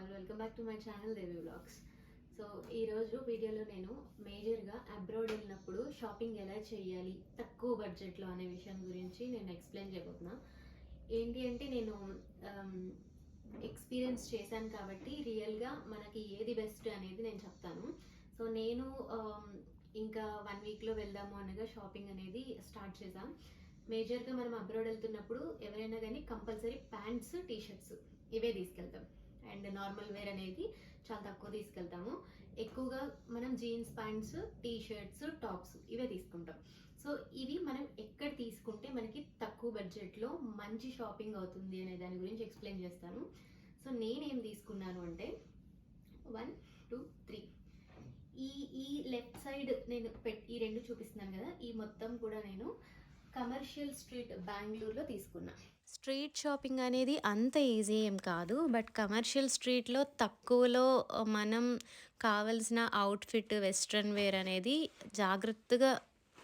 All welcome back to my channel Devi vlogs. So ఈరోజు వీడియోలో నేను మేజర్గా అబ్రాడ్ వెళ్ళినప్పుడు షాపింగ్ ఎలా చేయాలి తక్కువ బడ్జెట్లో అనే విషయం గురించి నేను ఎక్స్ప్లెయిన్ చేయబోతున్నా. ఏంటి అంటే నేను ఎక్స్పీరియన్స్ చేశాను కాబట్టి రియల్గా మనకి ఏది బెస్ట్ అనేది నేను చెప్తాను. సో నేను ఇంకా 1 వీక్లో వెళ్దాము అనగా షాపింగ్ అనేది స్టార్ట్ చేసాం. మేజర్గా మనం అబ్రాడ్ వెళ్తున్నప్పుడు ఎవరైనా కానీ కంపల్సరీ ప్యాంట్స్ టీషర్ట్స్ ఇవే తీసుకెళ్తాం. అండ్ నార్మల్ వేర్ అనేది చాలా తక్కువ తీసుకెళ్తాము. ఎక్కువగా మనం జీన్స్ ప్యాంట్స్, టీషర్ట్స్, టాప్స్ ఇవే తీసుకుంటాం. సో ఇవి మనం ఎక్కడ తీసుకుంటే మనకి తక్కువ బడ్జెట్లో మంచి షాపింగ్ అవుతుంది అనే దాని గురించి ఎక్స్ప్లెయిన్ చేస్తాను. సో నేనేం తీసుకున్నాను అంటే 1, 2, 3 ఈ లెఫ్ట్ సైడ్ నేను ఈ రెండు చూపిస్తున్నాను కదా, ఈ మొత్తం కూడా నేను కమర్షియల్ స్ట్రీట్ బెంగళూరులో తీసుకున్నా. స్ట్రీట్ షాపింగ్ అనేది అంత ఈజీ ఏం కాదు. బట్ కమర్షియల్ స్ట్రీట్లో తక్కువలో మనం కావలసిన అవుట్ఫిట్ వెస్ట్రన్ వేర్ అనేది జాగ్రత్తగా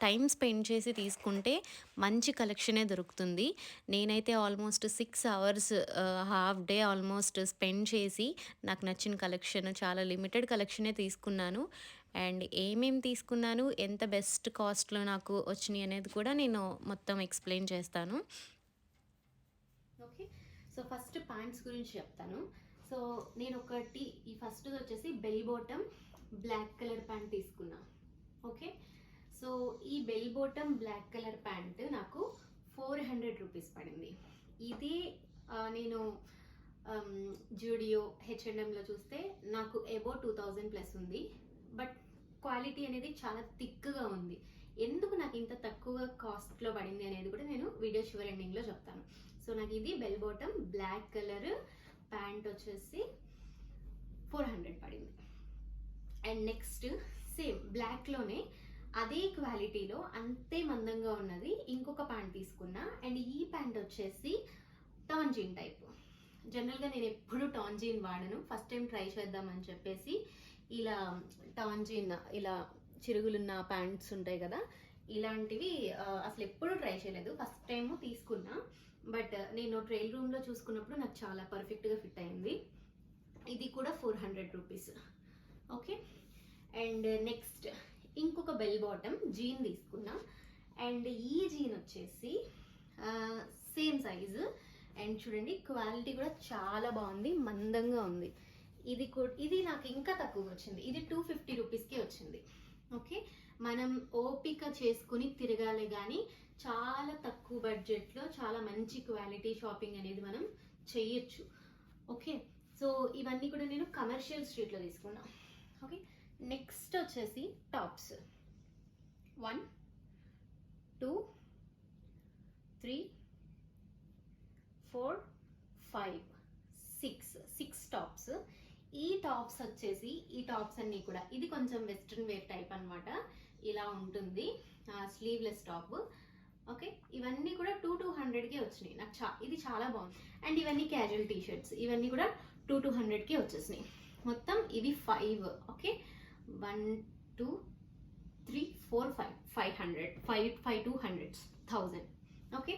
టైం స్పెండ్ చేసి తీసుకుంటే మంచి కలెక్షనే దొరుకుతుంది. నేనైతే almost 6 hours half day almost spend చేసి నాకు నచ్చిన కలెక్షన్ చాలా లిమిటెడ్ కలెక్షనే తీసుకున్నాను. అండ్ ఏమేమి తీసుకున్నాను, ఎంత బెస్ట్ కాస్ట్లో నాకు వచ్చినాయి అనేది కూడా నేను మొత్తం ఎక్స్ప్లెయిన్ చేస్తాను. ఓకే, సో ఫస్ట్ ప్యాంట్స్ గురించి చెప్తాను. సో నేను ఒకటి ఈ ఫస్ట్ వచ్చేసి bell bottom black colour pant తీసుకున్నా. ఓకే, సో ఈ bell bottom black colour pant నాకు 400 రూపీస్ పడింది. ఇది నేను జూడియో, హెచ్ఎండ్ఎంలో చూస్తే నాకు అబౌ 2000 ప్లస్ ఉంది. బట్ క్వాలిటీ అనేది చాలా థిక్గా ఉంది. ఎందుకు నాకు ఇంత తక్కువ కాస్ట్లో పడింది అనేది కూడా నేను వీడియో చివరి ఎండింగ్లో చెప్తాను. సో నాకు ఇది bell bottom black colour pant వచ్చేసి 400 పడింది. అండ్ నెక్స్ట్ సేమ్ బ్లాక్లోనే అదే క్వాలిటీలో అంతే మందంగా ఉన్నది ఇంకొక ప్యాంట్ తీసుకున్నా. అండ్ ఈ ప్యాంట్ వచ్చేసి టాన్ జీన్ టైప్. జనరల్గా నేను ఎప్పుడు టాన్ జీన్ వాడను, ఫస్ట్ టైం ట్రై చేద్దామని చెప్పేసి ఇలా టాన్ జీన్ ఇలా చిరుగులున్న ప్యాంట్స్ ఉంటాయి కదా, ఇలాంటివి అసలు ఎప్పుడు ట్రై చేయలేదు, ఫస్ట్ టైం తీసుకున్నా. బట్ నేను ట్రైల్ రూమ్లో చూసుకున్నప్పుడు నాకు చాలా పర్ఫెక్ట్గా ఫిట్ అయింది. ఇది కూడా 400 రూపీస్. ఓకే, అండ్ నెక్స్ట్ ఇంకొక బెల్ బాటమ్ జీన్ తీసుకున్నా. అండ్ ఈ జీన్ వచ్చేసి సేమ్ సైజు. అండ్ చూడండి క్వాలిటీ కూడా చాలా బాగుంది, మందంగా ఉంది. ఇది నాకు ఇంకా తక్కువ వచ్చింది. ఇది 250 రూపీస్కి వచ్చింది. ఓకే, మనం ఓపిక చేసుకుని తిరగాలి కానీ చాలా తక్కువ బడ్జెట్లో చాలా మంచి క్వాలిటీ షాపింగ్ అనేది మనం చేయొచ్చు. ఓకే, సో ఇవన్నీ కూడా నేను కమర్షియల్ స్ట్రీట్లో తీసుకున్నా. ఓకే, నెక్స్ట్ వచ్చేసి టాప్స్ 1, 2, 3, 4, 5, 6 టాప్స్. ఈ టాప్స్ వచ్చేసి ఈ టాప్స్ అన్నీ కూడా ఇది కొంచెం వెస్ట్రన్ వేర్ టైప్ అనమాట. ఇలా ఉంటుంది స్లీవ్లెస్ టాప్. ఓకే, ఇవన్నీ కూడా 200కి వచ్చినాయి. నాకు ఇది చాలా బాగుంది. అండ్ ఇవన్నీ క్యాజువల్ టీషర్ట్స్, ఇవన్నీ కూడా 200కి వచ్చేసినాయి. మొత్తం ఇవి 5. ఓకే, 1, 2, 3, 4, 500 1000. ఓకే,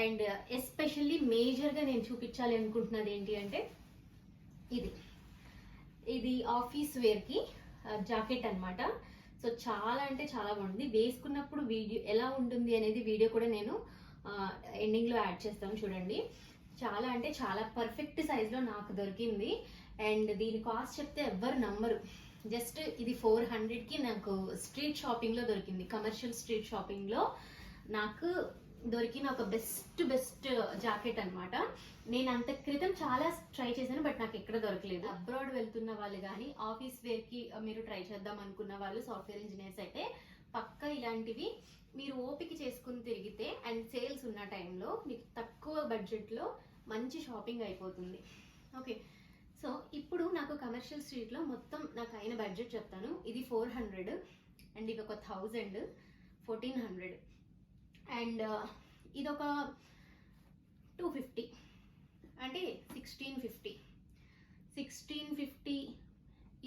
అండ్ ఎస్పెషల్లీ మేజర్గా నేను చూపించాలి అనుకుంటున్నది ఏంటి అంటే ఇది ఆఫీస్ వేర్కి జాకెట్ అనమాట. సో చాలా అంటే చాలా బాగుంది. వేసుకున్నప్పుడు వీడియో ఎలా ఉంటుంది అనేది వీడియో కూడా నేను ఎండింగ్లో యాడ్ చేస్తాను, చూడండి. చాలా అంటే చాలా పర్ఫెక్ట్ సైజ్లో నాకు దొరికింది. అండ్ దీని కాస్ట్ చెప్తే ఎవ్వరు నమ్మరు. జస్ట్ ఇది 400కి నాకు స్ట్రీట్ షాపింగ్లో దొరికింది. కమర్షియల్ స్ట్రీట్ షాపింగ్లో నాకు దొరికిన ఒక బెస్ట్ జాకెట్ అనమాట. నేను అంత క్రితం చాలా ట్రై చేశాను, బట్ నాకు ఎక్కడ దొరకలేదు. అబ్రాడ్ వెళ్తున్న వాళ్ళు కానీ ఆఫీస్ వేర్కి మీరు ట్రై చేద్దాం అనుకున్న వాళ్ళు, సాఫ్ట్వేర్ ఇంజనీర్స్ అయితే పక్కా ఇలాంటివి మీరు ఓపిక చేసుకుని తిరిగితే అండ్ సేల్స్ ఉన్న టైంలో మీకు తక్కువ బడ్జెట్లో మంచి షాపింగ్ అయిపోతుంది. ఓకే, సో ఇప్పుడు నాకు కమర్షియల్ స్ట్రీట్లో మొత్తం నాకు అయిన బడ్జెట్ చెప్తాను. ఇది 400 అండ్ ఇది ఒక 1000, 1400. అండ్ ఇదొక 250 అంటే 1650.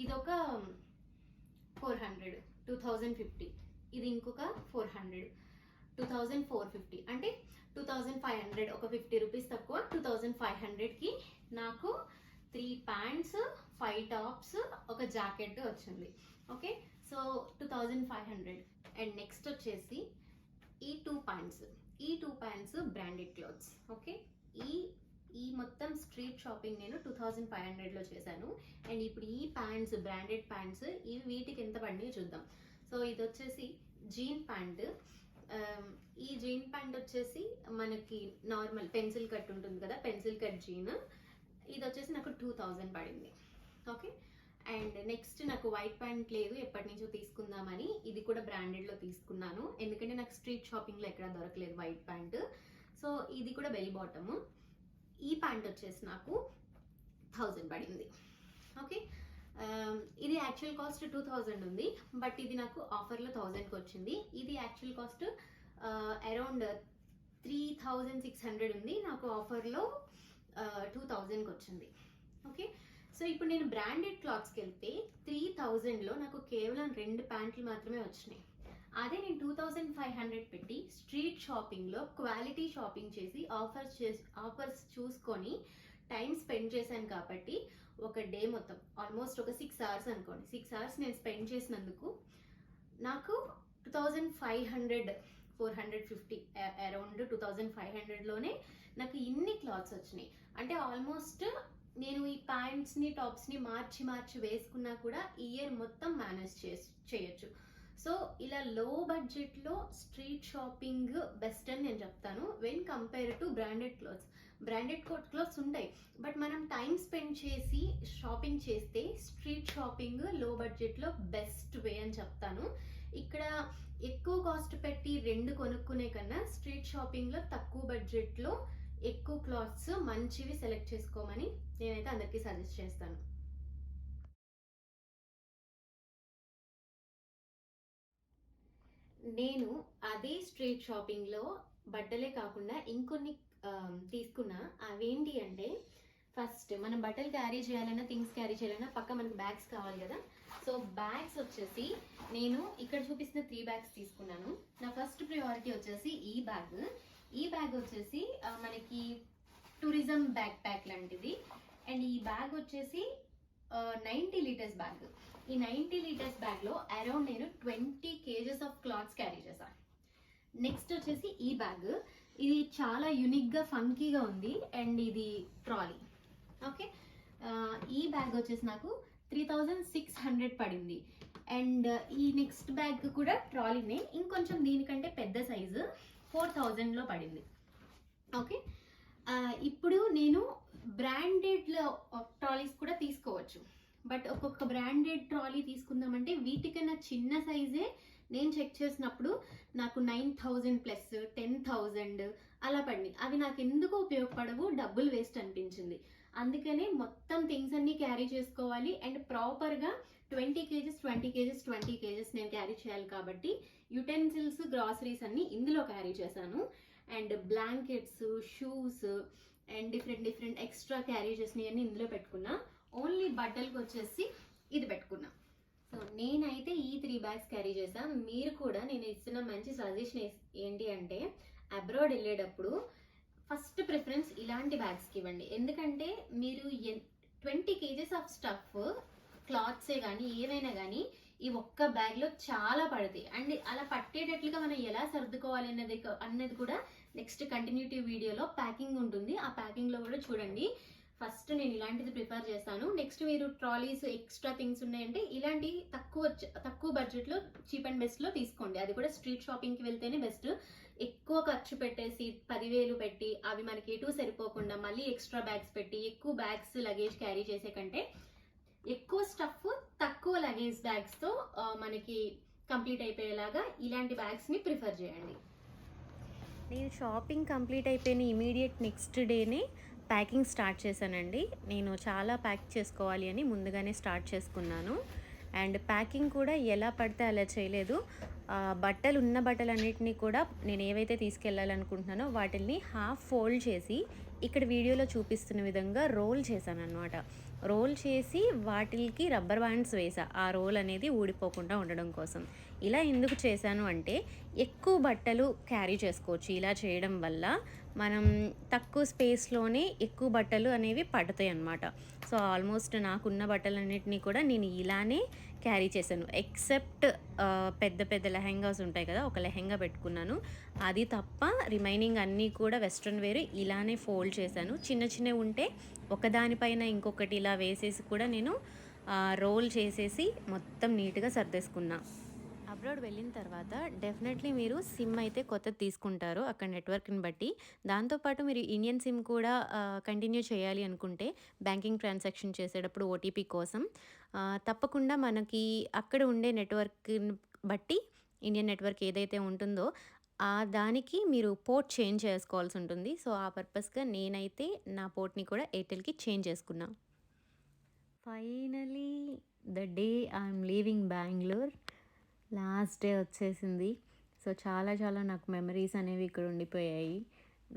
ఇదొక 400, 2050. ఇది ఇంకొక 400, 2450 అంటే 2500. ఒక 50 రూపీస్ తక్కువ 2500కి నాకు 3 ప్యాంట్స్, 5 టాప్స్, ఒక జాకెట్ వచ్చింది. Okay, so 2500. అండ్ నెక్స్ట్ వచ్చేసి ఈ 2 ప్యాంట్స్ బ్రాండెడ్ క్లాత్స్. ఓకే, ఈ ఈ మొత్తం స్ట్రీట్ షాపింగ్ నేను 2500లో చేశాను. అండ్ ఇప్పుడు ఈ ప్యాంట్స్, బ్రాండెడ్ ప్యాంట్స్, ఇవి వీటికి ఎంత పడినాయో చూద్దాం. సో ఇది వచ్చేసి జీన్ ప్యాంట్. ఈ జీన్ ప్యాంట్ వచ్చేసి మనకి నార్మల్ పెన్సిల్ కట్ ఉంటుంది కదా, పెన్సిల్ కట్ జీన్. ఇది వచ్చేసి నాకు 2000 పడింది. ఓకే, అండ్ నెక్స్ట్ నాకు వైట్ ప్యాంట్ లేదు, ఎప్పటి నుంచో తీసుకుందామని ఇది కూడా బ్రాండెడ్లో తీసుకున్నాను, ఎందుకంటే నాకు స్ట్రీట్ షాపింగ్లో ఎక్కడ దొరకలేదు వైట్ ప్యాంట్. సో ఇది కూడా బెల్ బాటమ్. ఈ ప్యాంట్ వచ్చేసి నాకు 1000 పడింది. ఓకే, ఇది యాక్చువల్ కాస్ట్ 2000 ఉంది, బట్ ఇది నాకు ఆఫర్లో 1000కి వచ్చింది. ఇది యాక్చువల్ కాస్ట్ అరౌండ్ 3600 ఉంది, నాకు ఆఫర్లో 2000కి వచ్చింది. ఓకే, సో ఇప్పుడు నేను బ్రాండెడ్ క్లాత్స్కి వెళ్తే 3000లో నాకు కేవలం 2 ప్యాంట్లు మాత్రమే వచ్చినాయి. అదే నేను 2500 పెట్టి స్ట్రీట్ షాపింగ్లో క్వాలిటీ షాపింగ్ చేసి ఆఫర్స్ చూసుకొని టైం స్పెండ్ చేశాను కాబట్టి ఒక డే మొత్తం ఆల్మోస్ట్ ఒక 6 అవర్స్ అనుకోండి, 6 అవర్స్ నేను స్పెండ్ చేసినందుకు నాకు 2500, 450 అరౌండ్ 2500లోనే నాకు ఇన్ని క్లాత్స్ వచ్చినాయి. అంటే ఆల్మోస్ట్ నేను ఈ ప్యాంట్స్ని, టాప్స్ని మార్చి వేసుకున్నా కూడా ఇయర్ మొత్తం మేనేజ్ చేయొచ్చు. సో ఇలా లో బడ్జెట్లో స్ట్రీట్ షాపింగ్ బెస్ట్ అని నేను చెప్తాను when compare to branded clothes. Branded clothes ఉంటాయి, బట్ మనం టైం స్పెండ్ చేసి షాపింగ్ చేస్తే స్ట్రీట్ షాపింగ్ లో బడ్జెట్లో బెస్ట్ వే అని చెప్తాను. ఇక్కడ ఎక్కువ కాస్ట్ పెట్టి 2 కొనుక్కునే కన్నా స్ట్రీట్ షాపింగ్లో తక్కువ బడ్జెట్లో ఎక్కువ క్లాత్స్ మంచివి సెలెక్ట్ చేసుకోమని నేనైతే అందరికీ సజెస్ట్ చేస్తాను. నేను అదే స్ట్రీట్ షాపింగ్లో బట్టలే కాకుండా ఇంకొన్ని తీసుకున్నా. అవేంటి అంటే, ఫస్ట్ మనం బట్టలు క్యారీ చేయాలన్నా, థింగ్స్ క్యారీ చేయాలన్నా పక్క మనకి బ్యాగ్స్ కావాలి కదా. సో బ్యాగ్స్ వచ్చేసి నేను ఇక్కడ చూపిస్తున్న 3 బ్యాగ్స్ తీసుకున్నాను. నా ఫస్ట్ ప్రియారిటీ వచ్చేసి ఈ బ్యాగ్ వచ్చేసి మనకి టూరిజం బ్యాక్ ప్యాక్ లాంటిది. అండ్ ఈ బ్యాగ్ వచ్చేసి 90 లీటర్స్ బ్యాగ్. ఈ 90 లీటర్స్ బ్యాగ్లో అరౌండ్ నేను 20 kgs ఆఫ్ క్లాత్స్ క్యారీ చేశాను. నెక్స్ట్ వచ్చేసి ఈ బ్యాగ్, ఇది చాలా యూనిక్గా ఫంకీగా ఉంది అండ్ ఇది ట్రాలీ. ఓకే, ఈ బ్యాగ్ వచ్చేసి నాకు 3600 పడింది. అండ్ ఈ నెక్స్ట్ బ్యాగ్ కూడా ట్రాలీనే, ఇంకొంచెం దీనికంటే పెద్ద సైజు 4000లో పడింది. ఓకే, ఇప్పుడు నేను బ్రాండెడ్ ట్రాలీస్ కూడా తీసుకోవచ్చు, బట్ ఒక్కొక్క బ్రాండెడ్ ట్రాలీ తీసుకుందామంటే వీటికన్నా చిన్న సైజే నేను చెక్ చేసినప్పుడు నాకు 9000 ప్లస్ 10,000 అలా పడింది. అవి నాకు ఎందుకు ఉపయోగపడవు, డబ్బులు వేస్ట్ అనిపించింది. అందుకనే మొత్తం థింగ్స్ అన్నీ క్యారీ చేసుకోవాలి అండ్ ప్రాపర్గా 20 kgs నేను క్యారీ చేయాలి కాబట్టి యుటెన్సిల్స్, గ్రాసరీస్ అన్నీ ఇందులో క్యారీ చేశాను. And blankets, shoes and different extra carry చేసినవన్నీ ఇందులో పెట్టుకున్నా. ఓన్లీ బట్టలకు వచ్చేసి ఇది పెట్టుకున్నా. సో నేనైతే ఈ 3 బ్యాగ్స్ క్యారీ చేశాను. మీరు కూడా నేను ఇస్తున్న మంచి సజెషన్ ఏంటి అంటే, అబ్రాడ్ వెళ్ళేటప్పుడు ఫస్ట్ ప్రిఫరెన్స్ ఇలాంటి బ్యాగ్స్కి ఇవ్వండి. ఎందుకంటే మీరు 20 kgs ఆఫ్ స్టఫ్, క్లాత్సే కానీ ఏవైనా కానీ ఈ ఒక్క బ్యాగ్లో చాలా పడతాయి. అండ్ అలా పట్టేటట్లుగా మనం ఎలా సర్దుకోవాలి అన్నది కూడా నెక్స్ట్ కంటిన్యూటివ్ వీడియోలో ప్యాకింగ్ ఉంటుంది. ఆ ప్యాకింగ్లో కూడా చూడండి. ఫస్ట్ నేను ఇలాంటిది ప్రిఫర్ చేస్తాను. నెక్స్ట్ మీరు ట్రాలీస్, ఎక్స్ట్రా థింగ్స్ ఉన్నాయంటే ఇలాంటి తక్కువ బడ్జెట్లో చీప్ అండ్ బెస్ట్లో తీసుకోండి. అది కూడా స్ట్రీట్ షాపింగ్కి వెళ్తేనే బెస్ట్. ఎక్కువ ఖర్చు పెట్టేసి 10,000 పెట్టి అవి మనకి ఎటు సరిపోకుండా మళ్ళీ ఎక్స్ట్రా బ్యాగ్స్ పెట్టి ఎక్కువ బ్యాగ్స్ లగేజ్ క్యారీ చేసే కంటే ఎక్కువ స్టఫ్ తక్కువ లగేజ్ బ్యాగ్స్తో మనకి కంప్లీట్ అయిపోయేలాగా ఇలాంటి బ్యాగ్స్ని ప్రిఫర్ చేయండి. నేను షాపింగ్ కంప్లీట్ అయిపోయిన ఇమీడియట్ నెక్స్ట్ డేనే ప్యాకింగ్ స్టార్ట్ చేశానండి. నేను చాలా ప్యాక్ చేసుకోవాలి అని ముందుగానే స్టార్ట్ చేసుకున్నాను. అండ్ ప్యాకింగ్ కూడా ఎలా పడితే అలా చేయలేదు. ఉన్న బట్టలన్నిటినీ కూడా నేను ఏవైతే తీసుకెళ్ళాలనుకుంటున్నానో వాటిని హాఫ్ ఫోల్డ్ చేసి ఇక్కడ వీడియోలో చూపిస్తున్న విధంగా రోల్ చేశాను అనమాట. రోల్ చేసి వాటికి రబ్బర్ బ్యాండ్స్ వేసా, ఆ రోల్ అనేది ఊడిపోకుండా ఉండడం కోసం. ఇలా ఎందుకు చేశాను అంటే, ఎక్కువ బట్టలు క్యారీ చేసుకోవచ్చు. ఇలా చేయడం వల్ల మనం తక్కువ స్పేస్లోనే ఎక్కువ బట్టలు అనేవి పడతాయి అన్నమాట. సో ఆల్మోస్ట్ నాకున్న బట్టలన్నిటిని కూడా నేను ఇలానే క్యారీ చేశాను. ఎక్సెప్ట్ పెద్ద పెద్ద లెహెంగాస్ ఉంటాయి కదా, ఒక లెహెంగా పెట్టుకున్నాను. అది తప్ప రిమైనింగ్ అన్నీ కూడా వెస్ట్రన్ వేర్ ఇలానే ఫోల్డ్ చేశాను. చిన్న చిన్నవి ఉంటే ఒకదానిపైన ఇంకొకటి ఇలా వేసేసి కూడా నేను రోల్ చేసేసి మొత్తం నీట్గా సర్దేసుకున్నా. అబ్రాడ్ వెళ్ళిన తర్వాత డెఫినెట్లీ మీరు సిమ్ అయితే కొత్తది తీసుకుంటారు అక్కడ నెట్వర్క్ని బట్టి. దాంతోపాటు మీరు ఇండియన్ సిమ్ కూడా కంటిన్యూ చేయాలి అనుకుంటే బ్యాంకింగ్ ట్రాన్సాక్షన్ చేసేటప్పుడు ఓటీపీ కోసం తప్పకుండా మనకి అక్కడ ఉండే నెట్వర్క్ని బట్టి ఇండియన్ నెట్వర్క్ ఏదైతే ఉంటుందో దానికి మీరు పోర్ట్ చేంజ్ చేసుకోవాల్సి ఉంటుంది. సో ఆ పర్పస్గా నేనైతే నా పోర్ట్ని కూడా ఎయిర్టెల్కి చేంజ్ చేసుకున్నా. Finally the day I'm leaving Bengaluru. Last day వచ్చేసింది. సో చాలా నాకు మెమరీస్ అనేవి ఇక్కడ ఉండిపోయాయి.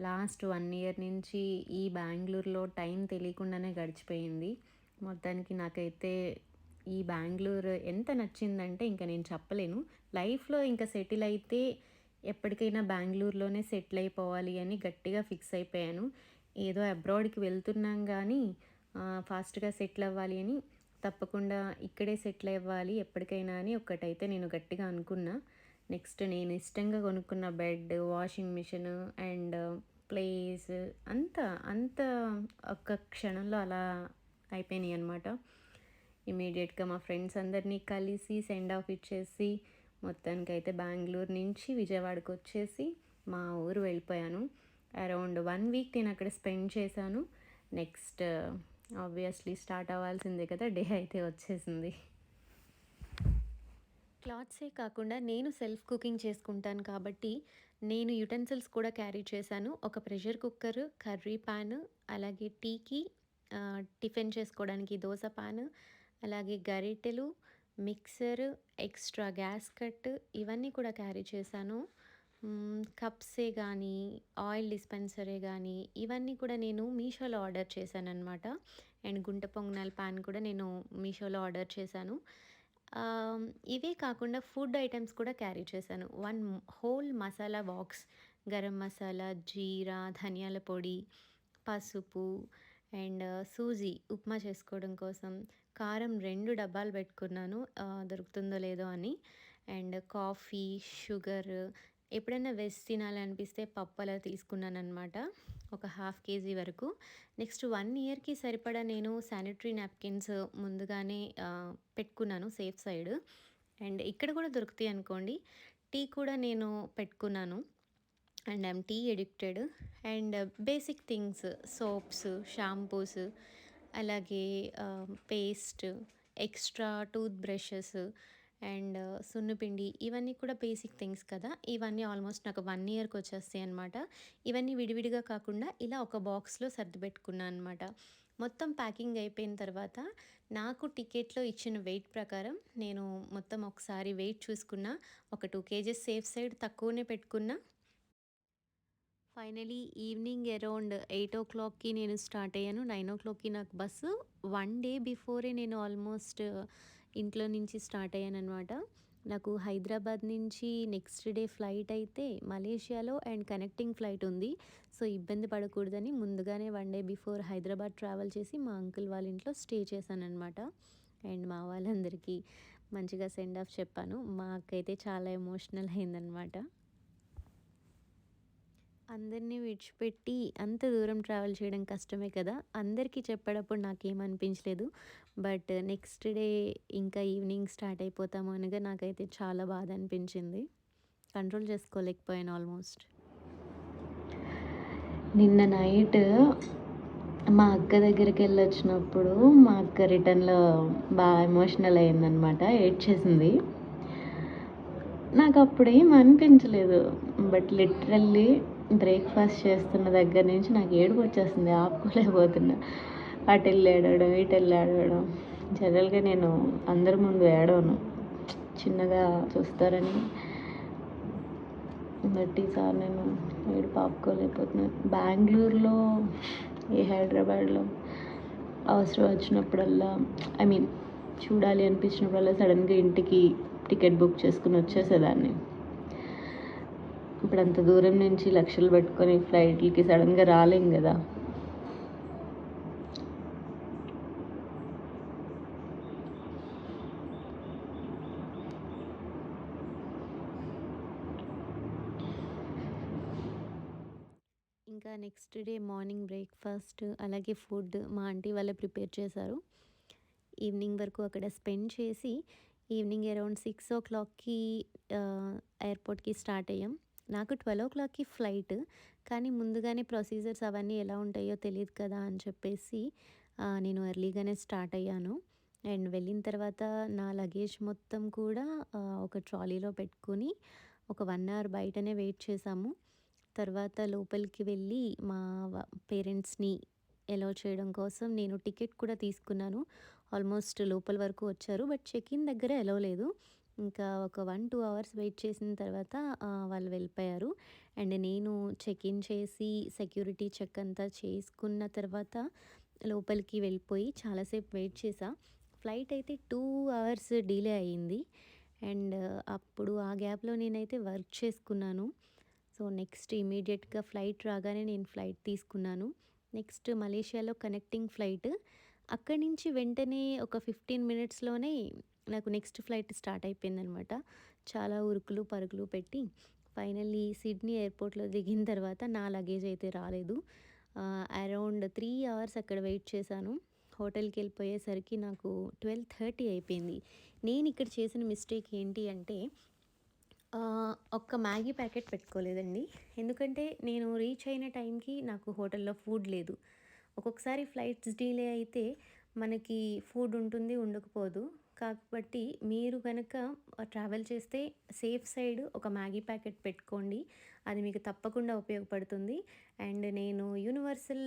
లాస్ట్ 1 ఇయర్ నుంచి ఈ బెంగళూరులో టైం తెలియకుండానే గడిచిపోయింది. మొత్తానికి నాకైతే ఈ బెంగళూరు ఎంత నచ్చిందంటే ఇంకా నేను చెప్పలేను. లైఫ్లో ఇంకా సెటిల్ అయితే ఎప్పటికైనా బెంగళూరులోనే సెటిల్ అయిపోవాలి అని గట్టిగా ఫిక్స్ అయిపోయాను. ఏదో అబ్రాడ్కి వెళ్తున్నాం కానీ ఫాస్ట్గా సెటిల్ అవ్వాలి అని, తప్పకుండా ఇక్కడే సెటిల్ అవ్వాలి ఎప్పటికైనా అని ఒక్కటైతే నేను గట్టిగా అనుకున్నా. నెక్స్ట్ నేను ఇష్టంగా కొనుక్కున్న bed, washing machine and place అంత ఒక్క క్షణంలో అలా అయిపోయినాయి అనమాట. ఇమీడియట్గా మా ఫ్రెండ్స్ అందరినీ కలిసి సెండ్ ఆఫ్ ఇచ్చేసి మొత్తానికైతే బెంగళూరు నుంచి విజయవాడకు వచ్చేసి మా ఊరు వెళ్ళిపోయాను. అరౌండ్ 1 వీక్ నేను అక్కడ స్పెండ్ చేశాను. నెక్స్ట్ ఆబ్వియస్లీ స్టార్ట్ అవ్వాల్సిందే కదా, డే అయితే వచ్చేసింది. క్లాత్సే కాకుండా నేను సెల్ఫ్ కుకింగ్ చేసుకుంటాను కాబట్టి నేను యుటెన్సిల్స్ కూడా క్యారీ చేశాను. ఒక ప్రెషర్ కుక్కర్, కర్రీ ప్యాన్, అలాగే టీకి టిఫిన్ చేసుకోవడానికి దోశ ప్యాన్, అలాగే గరిటెలు, మిక్సర్, ఎక్స్ట్రా గ్యాస్ కట్ ఇవన్నీ కూడా క్యారీ చేశాను. కప్సే కానీ, ఆయిల్ డిస్పెన్సరే కానీ ఇవన్నీ కూడా నేను మీషోలో ఆర్డర్ చేశానన్నమాట. అండ్ గుంట పొంగనాల ప్యాన్ కూడా నేను మీషోలో ఆర్డర్ చేశాను. ఇవే కాకుండా ఫుడ్ ఐటమ్స్ కూడా క్యారీ చేశాను. 1 హోల్ మసాలా బాక్స్, గరం మసాలా, జీరా, ధనియాల పొడి, పసుపు అండ్ సూజీ ఉప్మా చేసుకోవడం కోసం, కారం 2 డబ్బాలు పెట్టుకున్నాను దొరుకుతుందో లేదో అని. అండ్ కాఫీ, షుగర్, ఎప్పుడైనా వెజ్ తినాలనిపిస్తే పప్పు అలా తీసుకున్నానమాట, ఒక 1/2 కేజీ వరకు. నెక్స్ట్ 1 ఇయర్కి సరిపడా నేను శానిటరీ నాప్కిన్స్ ముందుగానే పెట్టుకున్నాను సేఫ్ సైడ్. అండ్ ఇక్కడ కూడా దొరుకుతాయి అనుకోండి. టీ కూడా నేను పెట్టుకున్నాను. And I'm tea addicted. And basic things, soaps, shampoos, అలాగే paste, extra tooth brushes and సున్నుపిండి, ఇవన్నీ కూడా బేసిక్ థింగ్స్ కదా. ఇవన్నీ ఆల్మోస్ట్ నాకు 1 ఇయర్కి వచ్చేస్తాయి అనమాట. ఇవన్నీ విడివిడిగా కాకుండా ఇలా ఒక బాక్స్లో సర్ది పెట్టుకున్నాను అనమాట. మొత్తం ప్యాకింగ్ అయిపోయిన తర్వాత నాకు టికెట్లో ఇచ్చిన వెయిట్ ప్రకారం నేను మొత్తం ఒకసారి వెయిట్ చూసుకున్నా. ఒక 2 కేజెస్ సేఫ్ సైడ్ తక్కువనే పెట్టుకున్నా. ఫైనలీ ఈవినింగ్ అరౌండ్ 8 నేను స్టార్ట్ అయ్యాను. 9 నాకు బస్సు. 1 డే బిఫోరే నేను ఆల్మోస్ట్ ఇంట్లో నుంచి స్టార్ట్ అయ్యానమాట. నాకు హైదరాబాద్ నుంచి నెక్స్ట్ డే ఫ్లైట్ అయితే మలేషియాలో అండ్ కనెక్టింగ్ ఫ్లైట్ ఉంది. సో ఇబ్బంది పడకూడదని ముందుగానే 1 డే బిఫోర్ హైదరాబాద్ ట్రావెల్ చేసి మా అంకుల్ వాళ్ళ ఇంట్లో స్టే చేశానన్నమాట. అండ్ మా వాళ్ళందరికీ మంచిగా సెండ్ ఆఫ్ చెప్పాను. మాకైతే చాలా ఎమోషనల్ అయిందనమాట. అందరినీ విడిచిపెట్టి అంత దూరం ట్రావెల్ చేయడం కష్టమే కదా. అందరికీ చెప్పేటప్పుడు నాకేమనిపించలేదు. బట్ నెక్స్ట్ డే ఇంకా ఈవినింగ్ స్టార్ట్ అయిపోతాము అనగా నాకైతే చాలా బాధ అనిపించింది. కంట్రోల్ చేసుకోలేకపోయాను ఆల్మోస్ట్. నిన్న నైట్ మా అక్క దగ్గరికి వెళ్ళొచ్చినప్పుడు మా అక్క రిటర్న్లో బాగా ఎమోషనల్ అయిందనమాట, ఏడ్చేసింది. నాకు అప్పుడేం అనిపించలేదు. బట్ లిటరల్లీ బ్రేక్ఫాస్ట్ చేస్తున్న దగ్గర నుంచి నాకు ఏడుపు వచ్చేస్తుంది, ఆపుకోలేకపోతున్నా. అటు వెళ్ళి ఏడవడం, ఇటు వెళ్ళి ఏడవడం. జనరల్గా నేను అందరి ముందు ఏడవను, చిన్నగా చూస్తారని. బట్ ఈసారి నేను ఏడుపు ఆపుకోలేకపోతున్నాను. బెంగళూరులో హైదరాబాద్లో అవసరం వచ్చినప్పుడల్లా, చూడాలి అనిపించినప్పుడల్లా సడన్గా ఇంటికి టికెట్ బుక్ చేసుకుని వచ్చేసేదాన్ని. ఇప్పుడు అంత దూరం నుంచి లక్షలు పెట్టుకొని ఫ్లైట్లకి సడన్గా రాలేం కదా. నెక్స్ట్ డే మార్నింగ్ బ్రేక్‌ఫాస్ట్ అలాగే ఫుడ్ మా ఆంటీ వాళ్ళే ప్రిపేర్ చేశారు. ఈవినింగ్ వరకు అక్కడ స్పెండ్ చేసి ఈవినింగ్ అరౌండ్ 6:00కి ఎయిర్‌పోర్ట్‌కి స్టార్ట్ అయ్యాం. నాకు 12:00కి ఫ్లైట్. కానీ ముందుగానే ప్రొసీజర్స్ అవన్నీ ఎలా ఉంటాయో తెలీదు కదా అని చెప్పేసి నేను ఎర్లీగానే స్టార్ట్ అయ్యాను. అండ్ వెళ్ళిన తర్వాత నా లగేజ్ మొత్తం కూడా ఒక ట్రాలీలో పెట్టుకొని ఒక 1 అవర్ బయటనే వెయిట్ చేశాము. తర్వాత లోపలికి వెళ్ళి మా పేరెంట్స్‌ని ఎలౌ చేయడం కోసం నేను టికెట్ కూడా తీసుకున్నాను. ఆల్మోస్ట్ లోపల వరకు వచ్చారు. బట్ చెక్ ఇన్ దగ్గర ఎలౌ లేదు. ఇంకా ఒక 1, 2 అవర్స్ వెయిట్ చేసిన తర్వాత వాళ్ళు వెళ్ళిపోయారు. అండ్ నేను చెక్ ఇన్ చేసి సెక్యూరిటీ చెక్ అంతా చేసుకున్న తర్వాత లోపలికి వెళ్ళిపోయి చాలాసేపు వెయిట్ చేశా. ఫ్లైట్ అయితే 2 అవర్స్ డిలే అయింది. అండ్ అప్పుడు ఆ గ్యాప్‌లో నేనైతే వర్క్ చేసుకున్నాను. సో, నెక్స్ట్ ఇమ్మీడియేట్‌గా ఫ్లైట్ రాగానే నేను ఫ్లైట్ తీసుకున్నాను. నెక్స్ట్ మలేషియాలో కనెక్టింగ్ ఫ్లైట్. అక్కడి నుంచి వెంటనే ఒక 15 మినిట్స్‌లోనే నాకు నెక్స్ట్ ఫ్లైట్ స్టార్ట్ అయిపోయిందనమాట. చాలా ఉరుకులు, పరుగులు పెట్టి ఫైనల్లీ సిడ్నీ ఎయిర్‌పోర్ట్‌లో దిగిన తర్వాత నా లగేజ్ అయితే రాలేదు. అరౌండ్ 3 అవర్స్ అక్కడ వెయిట్ చేశాను. హోటల్‌కెళ్ళిపోయేసరికి నాకు 12:30 అయిపోయింది. నేనిక్కడ చేసిన మిస్టేక్ ఏంటి అంటే ఒక్క మ్యాగీ ప్యాకెట్ పెట్టుకోలేదండి. ఎందుకంటే నేను రీచ్ అయిన టైంకి నాకు హోటల్‌లో ఫుడ్ లేదు. ఒక్కొక్కసారి ఫ్లైట్స్ డిలే అయితే మనకి ఫుడ్ ఉంటుంది, ఉండకపోదు. కాబట్టి మీరు గనక ట్రావెల్ చేస్తే సేఫ్ సైడ్ ఒక మ్యాగీ ప్యాకెట్ పెట్టుకోండి. అది మీకు తప్పకుండా ఉపయోగపడుతుంది. అండ్ నేను యూనివర్సల్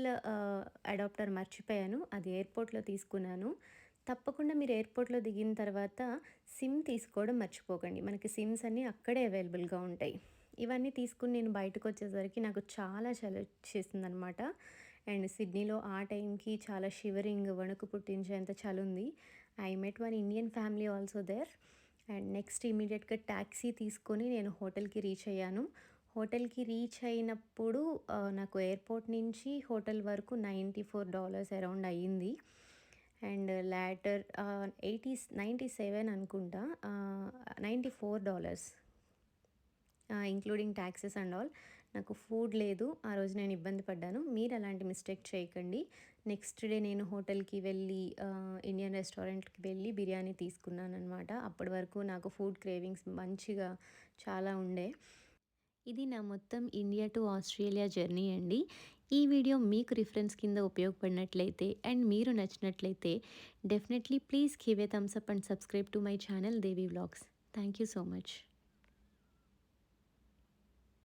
అడాప్టర్ మర్చిపోయాను. అది ఎయిర్‌పోర్ట్‌లో తీసుకున్నాను. తప్పకుండా మీరు ఎయిర్‌పోర్ట్‌లో దిగిన తర్వాత సిమ్ తీసుకోవడం మర్చిపోకండి. మనకి సిమ్స్ అన్నీ అక్కడే అవైలబుల్‌గా ఉంటాయి. ఇవన్నీ తీసుకొని నేను బయటకొచ్చేసరికి నాకు చాలా చలేసేసిందనమాట. అండ్ సిడ్నీలో ఆ టైంకి చాలా షివరింగ్ వణుకు పుట్టించేంత చలుంది. I met one Indian family also there. And next ఇమ్మీడియేట్‌గా టాక్సీ తీసుకొని నేను హోటల్‌కి రీచ్ అయ్యాను. హోటల్‌కి రీచ్ అయినప్పుడు నాకు ఎయిర్‌పోర్ట్ నుంచి హోటల్ వరకు $94 అరౌండ్ అయ్యింది. అండ్ లాటర్ 97 అనుకుంటా. $94 ఇంక్లూడింగ్ టాక్సెస్ అండ్ ఆల్. నాకు ఫుడ్ లేదు. ఆ రోజు నేను ఇబ్బంది పడ్డాను. మీరు అలాంటి మిస్టేక్ చేయకండి. నెక్స్ట్ డే నేను హోటల్‌కి వెళ్ళి ఇండియన్ రెస్టారెంట్‌కి వెళ్ళి బిర్యానీ తీసుకున్నాననమాట. అప్పటి వరకు నాకు ఫుడ్ క్రేవింగ్స్ మంచిగా చాలా ఉండే. ఇది నా మొత్తం ఇండియా టు ఆస్ట్రేలియా జర్నీ అండి. ఈ వీడియో మీకు రిఫరెన్స్ కింద ఉపయోగపడినట్లయితే అండ్ మీరు నచ్చినట్లయితే definitely please give a thumbs up and subscribe to my channel Devi vlogs. Thank you so much.